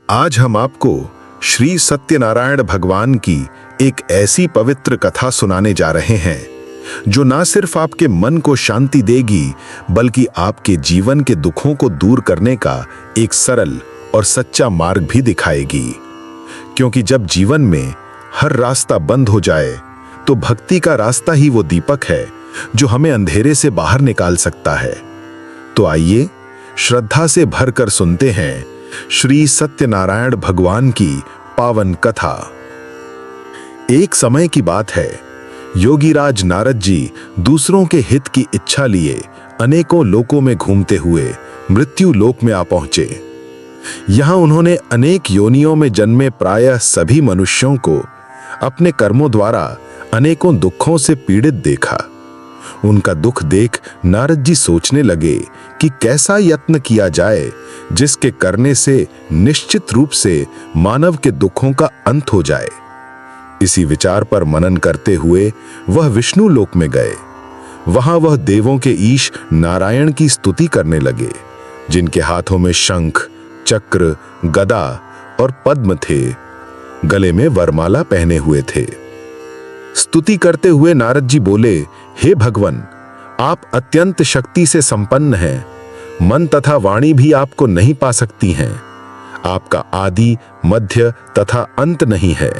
आज हम आपको श्री सत्यनारायण भगवान की एक ऐसी पवित्र कथा सुनाने जा रहे हैं जो ना सिर्फ आपके मन को शांति देगी बल्कि आपके जीवन के दुखों को दूर करने का एक सरल और सच्चा मार्ग भी दिखाएगी। क्योंकि जब जीवन में हर रास्ता बंद हो जाए तो भक्ति का रास्ता ही वो दीपक है जो हमें अंधेरे से बाहर निकाल सकता है। तो आइए श्रद्धा से भरकर सुनते हैं श्री सत्यनारायण भगवान की पावन कथा। एक समय की बात है, योगीराज नारद जी दूसरों के हित की इच्छा लिए अनेकों लोकों में घूमते हुए मृत्यु लोक में आ पहुंचे। यहां उन्होंने अनेक योनियों में जन्मे प्रायः सभी मनुष्यों को अपने कर्मों द्वारा अनेकों दुखों से पीड़ित देखा। उनका दुख देख नारद जी सोचने लगे कि कैसा यत्न किया जाए जिसके करने से निश्चित रूप से मानव के दुखों का अंत हो जाए। इसी विचार पर मनन करते हुए वह विष्णु लोक में गए। वहां वह देवों के ईश नारायण की स्तुति करने लगे, जिनके हाथों में शंख, चक्र, गदा और पद्म थे, गले में वरमाला पहने हुए थे। स्तुति करते हुए नारद जी बोले, हे भगवन, आप अत्यंत शक्ति से संपन्न हैं। मन तथा वाणी भी आपको नहीं पा सकती हैं। आपका आदि, मध्य तथा अंत नहीं है।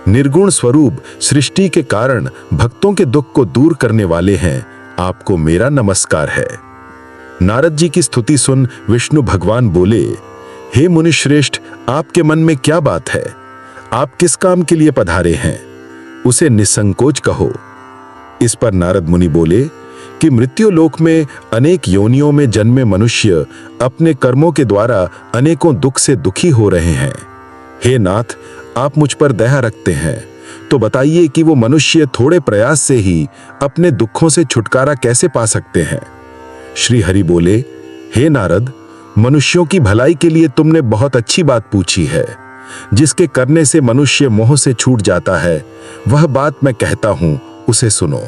निर्गुण स्वरूप सृष्टि के कारण भक्तों के दुख को दूर करने वाले हैं। आपको मेरा नमस्कार है। नारद जी की स्तुति सुन विष्णु भगवान बोले, हे मुनिश्रेष्ठ, आपके मन में क्या बात है? आप किस काम के लिए पधारे हैं? उसे निसंकोच कहो। इस पर नारद मुनि बोले कि मृत्यु लोक में अनेक योनियों में जन्मे मनुष्य अपने कर्मों के द्वारा अनेकों दुख से दुखी हो रहे हैं। हे नाथ, आप मुझ पर दया रखते हैं, तो बताइए कि वो मनुष्य थोड़े प्रयास से ही अपने दुखों से छुटकारा कैसे पा सकते हैं? श्री हरि बोले, हे नारद, मनुष्यों की भलाई के लिए तुमने बहुत अच्छी बात पूछी है। जिसके करने से मनुष्य मोह से छूट जाता है, वह बात मैं कहता हूं, उसे सुनो।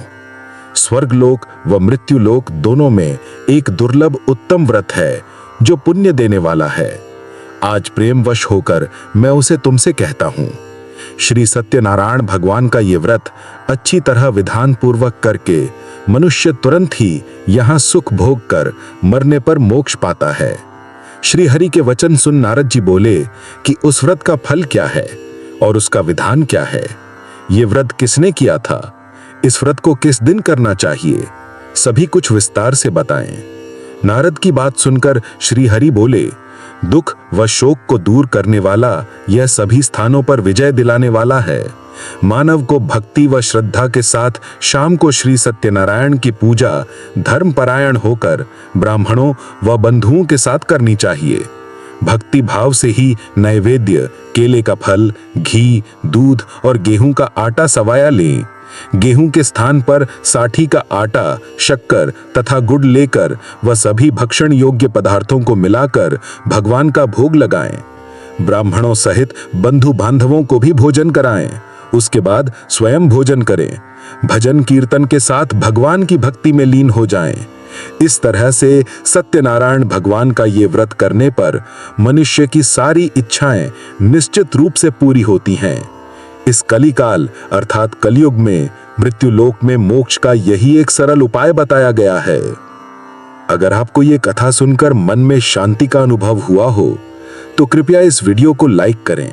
स्वर्गलोक व मृत्युलोक दोनों में एक दुर्लभ उत्तम व्रत है जो पुण्य देने वाला है। आज प्रेमवश होकर मैं उसे तुमसे कहता हूं। श्री सत्यनारायण भगवान का ये व्रत अच्छी तरह विधान पूर्वक करके मनुष्य तुरंत ही यहां सुख भोग कर मरने पर मोक्ष पाता है। श्री हरि के वचन सुन नारद जी बोले कि उस व्रत का फल क्या है और उसका विधान क्या है? ये व्रत किसने किया था? इस व्रत को किस दिन करना चाहिए? सभी कुछ विस्तार से बताएं। नारद की बात सुनकर श्री हरि बोले, दुख व शोक को दूर करने वाला यह सभी स्थानों पर विजय दिलाने वाला है। मानव को भक्ति व श्रद्धा के साथ शाम को श्री सत्यनारायण की पूजा धर्मपरायण होकर ब्राह्मणों व बंधुओं के साथ करनी चाहिए। भक्ति भाव से ही नैवेद्य, केले का फल, घी, दूध और गेहूं का आटा सवाया लें। गेहूं के स्थान पर साठी का आटा, शक्कर तथा गुड़ लेकर वह सभी भक्षण योग्य पदार्थों को मिलाकर भगवान का भोग लगाएं। ब्राह्मणों सहित बंधु बांधवों को भी भोजन कराएं। उसके बाद स्वयं भोजन करें। भजन कीर्तन के साथ भगवान की भक्ति में लीन हो जाएं। इस तरह से सत्यनारायण भगवान का ये व्रत करने पर मनुष्य की सारी इच्छाएं निश्चित रूप से पूरी होती हैं। इस कलिकाल अर्थात कलयुग में मृत्युलोक में मोक्ष का यही एक सरल उपाय बताया गया है। अगर आपको ये कथा सुनकर मन में शांति का अनुभव हुआ हो तो कृपया इस वीडियो को लाइक करें,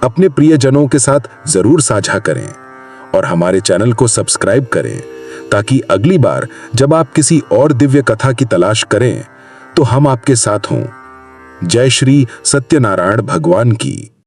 अपने प्रियजनों के साथ जरूर साझा करें और हमारे चैनल को सब्सक्राइब करें ताकि अगली बार जब आप किसी और दिव्य कथा की तलाश करें तो हम आपके साथ हों। जय श्री सत्यनारायण भगवान की।